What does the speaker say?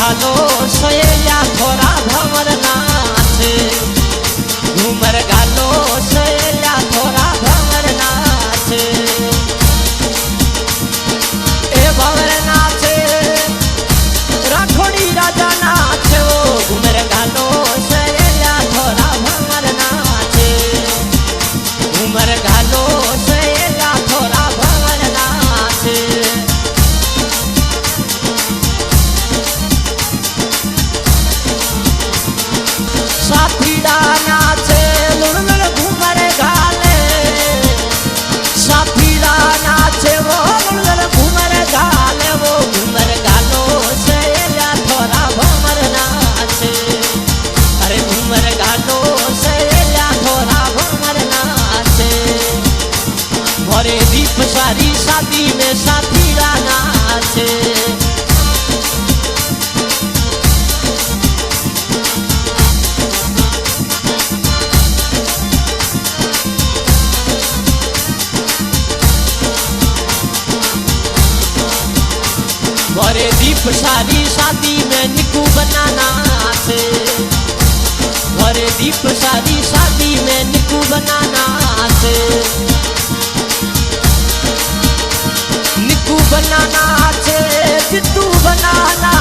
घालो सहेल्या थोड़ा भंवर नाचे घूमर घालो सहेल्या थोड़ा भंवर नाचे ए भंवर नाचे राठोड़ी राजा नाचे वो घूमर घालो सहेल्या थोड़ा भंवर नाचे घूमर घालो सहेल्या थोड़ा भंवर नाचे साथीड़ा नाचे लुड़लुड़ घूमर घाले साथीड़ा नाचे वो लुड़लुड़ घूमर घाले वो घूमर घालो सहेल्या थोड़ा भंवर नाचे अरे घूमर घालो सहेल्या थोड़ा भंवर नाचे भरे दीप सारी शादी में साथीड़ा नाचे भरे दीप सारी शादी में निकू बनाना से भरे दीप सारी शादी में निकू बनाना से निकू बनाना से जितू बनाना